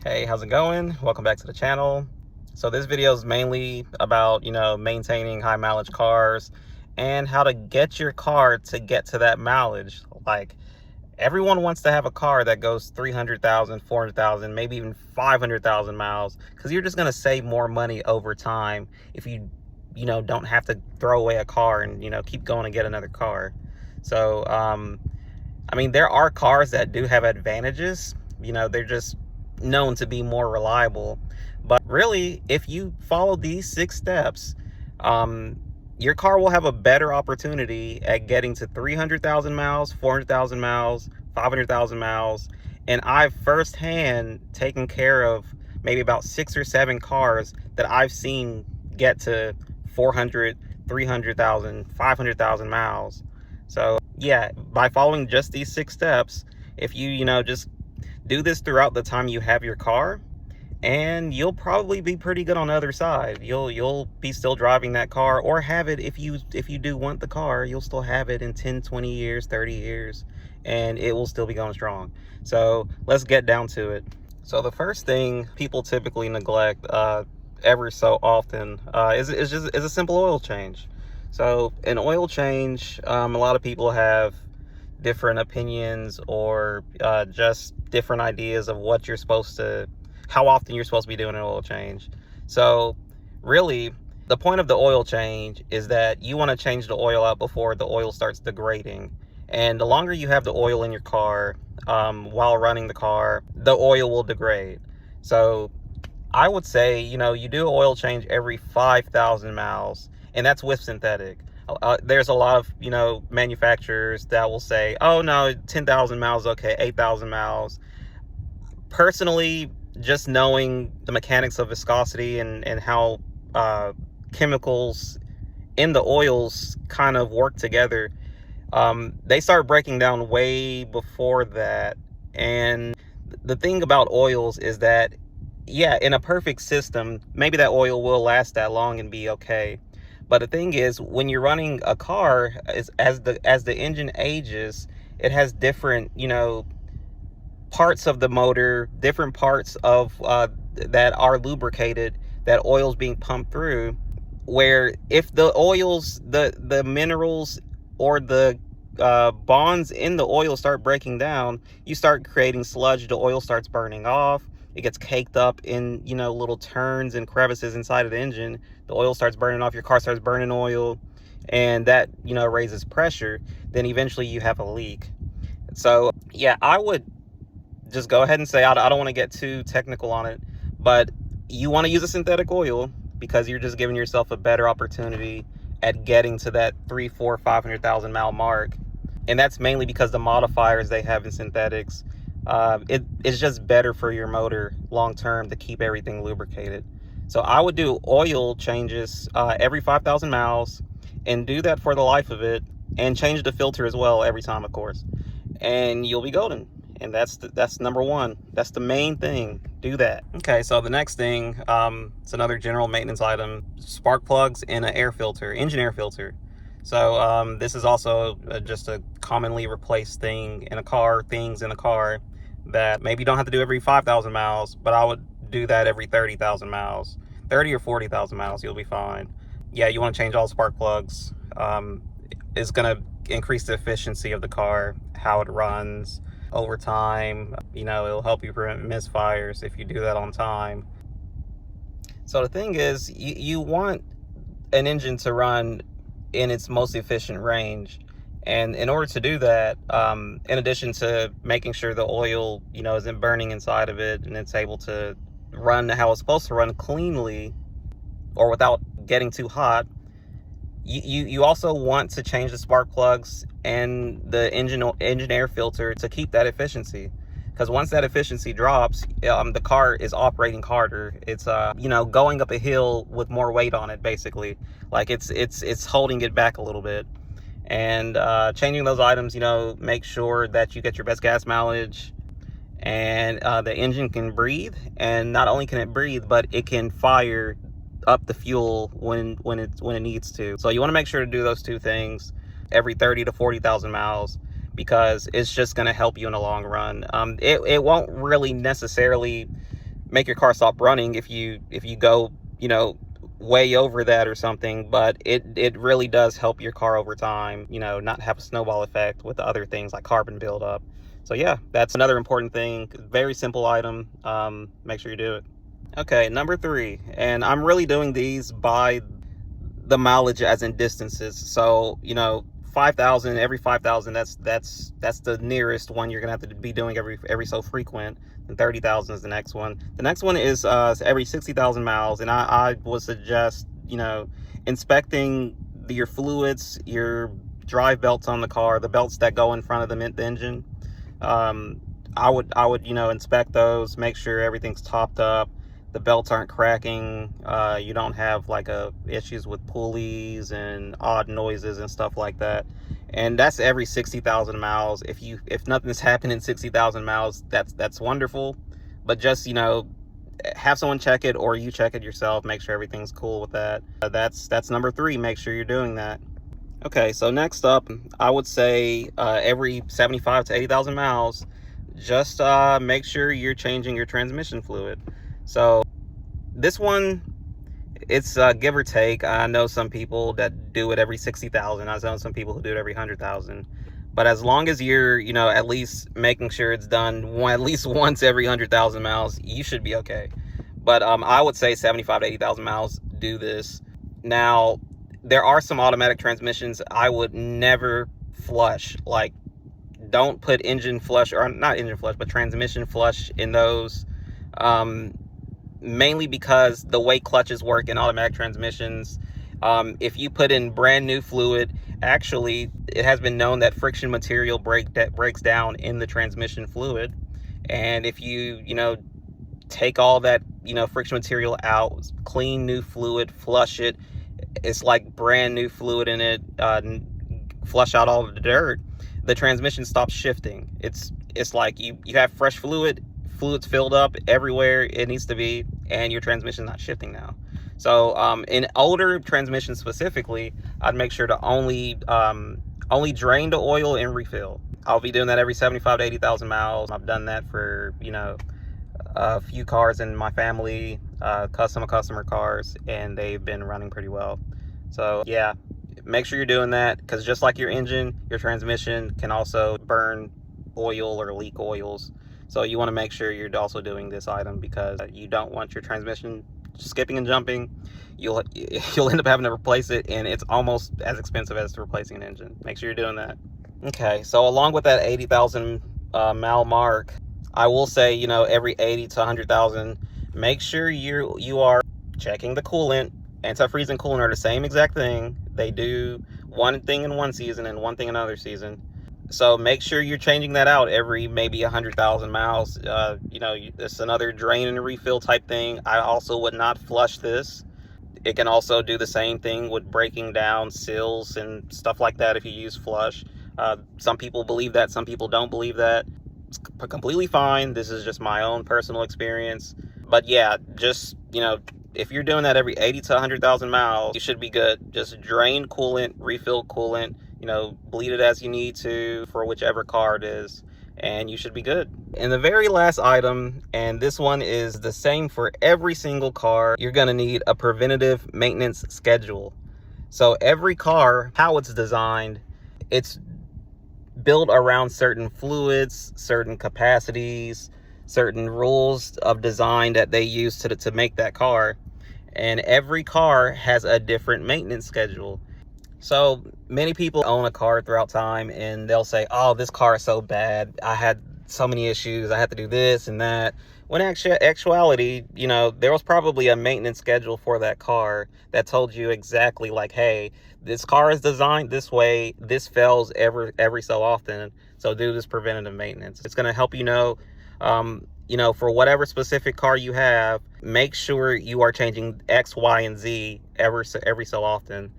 Hey, how's it going? Welcome back to the channel. So this video is mainly about, maintaining high mileage cars and how to get your car to get to that mileage. Like, everyone wants to have a car that goes 300,000, 400,000, maybe even 500,000 miles, because you're just going to save more money over time if you don't have to throw away a car and, keep going and get another car. So, I mean, there are cars that do have advantages. They're just known to be more reliable. But really, if you follow these 6 steps, your car will have a better opportunity at getting to 300,000 miles, 400,000 miles, 500,000 miles. And I've firsthand taken care of maybe about 6 or 7 cars that I've seen get to 400, 300,000, 500,000 miles. So yeah, by following just these 6 steps, if you just do this throughout the time you have your car, and you'll probably be pretty good on the other side. You'll be still driving that car, or have it if you do want the car. You'll still have it in 10, 20 years, 30 years, and it will still be going strong. So let's get down to it. So the first thing people typically neglect ever so often is a simple oil change. So an oil change, a lot of people have different opinions or just different ideas of how often you're supposed to be doing an oil change. So really, the point of the oil change is that you want to change the oil out before the oil starts degrading. And the longer you have the oil in your car while running the car, the oil will degrade. So I would say, you do an oil change every 5,000 miles, and that's with synthetic. There's a lot of, manufacturers that will say, oh no, 10,000 miles, okay, 8,000 miles. Personally, just knowing the mechanics of viscosity and how chemicals in the oils kind of work together, they start breaking down way before that. And the thing about oils is that, yeah, in a perfect system, maybe that oil will last that long and be okay. But the thing is, when you're running a car, as the engine ages, it has different, parts of the motor, different parts of that are lubricated, that oil's being pumped through, where if the oils, the minerals or the bonds in the oil start breaking down, you start creating sludge, the oil starts burning off, it gets caked up in, little turns and crevices inside of the engine, the oil starts burning off, your car starts burning oil, and that, raises pressure, then eventually you have a leak. So yeah, I would just go ahead and say, I don't want to get too technical on it, but you want to use a synthetic oil because you're just giving yourself a better opportunity at getting to that 3, 4, 500,000 mile mark. And that's mainly because the modifiers they have in synthetics, it's just better for your motor long term to keep everything lubricated. So I would do oil changes every 5,000 miles and do that for the life of it, and change the filter as well every time, of course, and you'll be golden. And that's number one. That's the main thing. Do that. Okay, so the next thing, it's another general maintenance item: spark plugs and an air filter, engine air filter. So this is also just a commonly replaced things in a car that maybe you don't have to do every 5,000 miles, but I would do that every 30,000 miles, 30 or 40,000 miles. You'll be fine. Yeah, you want to change all spark plugs. It's gonna increase the efficiency of the car, how it runs over time. It'll help you prevent misfires if you do that on time. So the thing is, you want an engine to run in its most efficient range, and in order to do that, in addition to making sure the oil isn't burning inside of it and it's able to run how it's supposed to run cleanly or without getting too hot, you also want to change the spark plugs and the engine air filter to keep that efficiency. Because once that efficiency drops, the car is operating harder. It's going up a hill with more weight on it, basically. Like it's holding it back a little bit. And changing those items, make sure that you get your best gas mileage, and the engine can breathe. And not only can it breathe, but it can fire up the fuel when it needs to. So you want to make sure to do those two things every 30 to 40,000 miles, because it's just going to help you in the long run. It won't really necessarily make your car stop running if you go, you know, way over that or something, but it really does help your car over time, you know, not have a snowball effect with the other things like carbon buildup. So yeah, that's another important thing. Very simple item. Make sure you do it. Okay, number 3, and I'm really doing these by the mileage as in distances. So, you know, 5,000, every 5,000, that's the nearest one you're gonna have to be doing every so frequent. And 30,000 is the next one. The next one is every 60,000 miles, and I would suggest, you know, inspecting your fluids, your drive belts on the car, the belts that go in front of the engine. I would, you know, inspect those, make sure everything's topped up, the belts aren't cracking, you don't have like issues with pulleys and odd noises and stuff like that. And that's every 60,000 miles. If nothing's happened in 60,000 miles, that's wonderful. But just, you know, have someone check it, or you check it yourself, make sure everything's cool with that. That's number 3. Make sure you're doing that. Okay, so next up, I would say every 75 to 80,000 miles, just make sure you're changing your transmission fluid. So this one, it's give or take. I know some people that do it every 60,000. I know some people who do it every 100,000. But as long as you're, you know, at least making sure it's done at least once every 100,000 miles, you should be okay. But I would say 75 to 80,000 miles, do this. Now, there are some automatic transmissions I would never flush. Like, don't put engine flush, or not engine flush, but transmission flush in those. Mainly because the way clutches work in automatic transmissions, if you put in brand new fluid, actually it has been known that friction material breaks down in the transmission fluid. And if you know, take all that, you know, friction material out, clean new fluid, flush it, it's like brand new fluid in it, flush out all of the dirt, the transmission stops shifting. It's like you have fresh fluid's filled up everywhere it needs to be, and your transmission's not shifting now. So in older transmissions specifically, I'd make sure to only drain the oil and refill. I'll be doing that every 75 to 80,000 miles. I've done that for, you know, a few cars in my family, customer cars, and they've been running pretty well. So yeah, make sure you're doing that, because just like your engine, your transmission can also burn oil or leak oils. So you want to make sure you're also doing this item, because you don't want your transmission skipping and jumping. You'll end up having to replace it, and it's almost as expensive as replacing an engine. Make sure you're doing that. Okay, so along with that 80,000 mile mark, I will say, you know, every 80 to 100,000, make sure you are checking the coolant. Antifreeze and coolant are the same exact thing. They do one thing in one season and one thing in another season. So make sure you're changing that out every maybe 100,000 miles. You know, it's another drain and refill type thing. I also would not flush this. It can also do the same thing with breaking down seals and stuff like that if you use flush. Some people believe that, some people don't believe that. It's completely fine. This is just my own personal experience. But yeah, just, you know, if you're doing that every 80 to 100,000 miles, you should be good. Just drain coolant, refill coolant, you know, bleed it as you need to for whichever car it is, and you should be good. And the very last item, and this one is the same for every single car, you're gonna need a preventative maintenance schedule. So every car, how it's designed, it's built around certain fluids, certain capacities, certain rules of design that they use to make that car. And every car has a different maintenance schedule. So many people own a car throughout time, and they'll say, oh, this car is so bad, I had so many issues, I had to do this and that. When actuality, you know, there was probably a maintenance schedule for that car that told you exactly, like, hey, this car is designed this way, this fails every so often, so do this preventative maintenance. It's going to help you know, for whatever specific car you have, make sure you are changing X, Y, and Z every so often.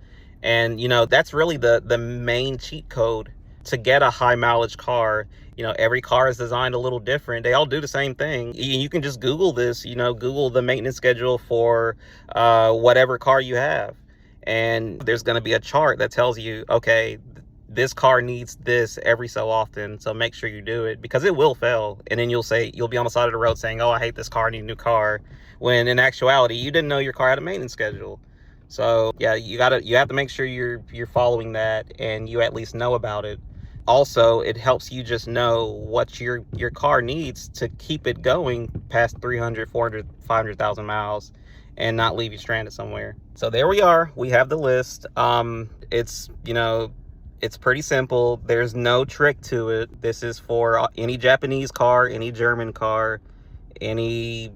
And, you know, that's really the main cheat code to get a high mileage car. You know, every car is designed a little different. They all do the same thing. You can just Google this, you know, Google the maintenance schedule for whatever car you have. And there's going to be a chart that tells you, okay, this car needs this every so often, so make sure you do it, because it will fail. And then you'll be on the side of the road saying, oh, I hate this car, I need a new car, when in actuality you didn't know your car had a maintenance schedule. So yeah, you have to make sure you're following that, and you at least know about it. Also, it helps you just know what your car needs to keep it going past 300, 400, 500,000 miles and not leave you stranded somewhere. So there we are. We have the list. It's, it's pretty simple. There's no trick to it. This is for any Japanese car, any German car, any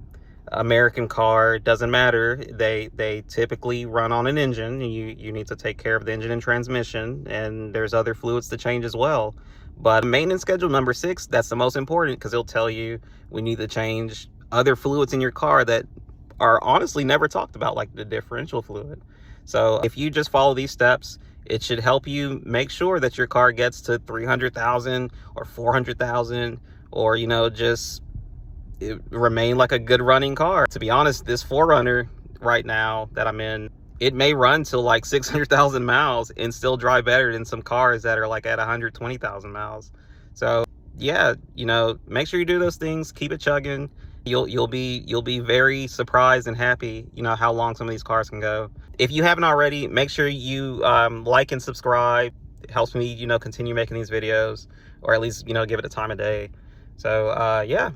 American car. It doesn't matter. They typically run on an engine. You need to take care of the engine and transmission, and there's other fluids to change as well. But maintenance schedule number 6, that's the most important, because it'll tell you we need to change other fluids in your car that are honestly never talked about, like the differential fluid. So if you just follow these steps, it should help you make sure that your car gets to 300,000 or 400,000, or just remain like a good running car. To be honest, this 4Runner right now that I'm in, it may run till like 600,000 miles and still drive better than some cars that are like at 120,000 miles. So yeah, make sure you do those things, keep it chugging. You'll be very surprised and happy, how long some of these cars can go. If you haven't already, make sure you like and subscribe. It helps me, continue making these videos, or at least, give it a time of day. So yeah.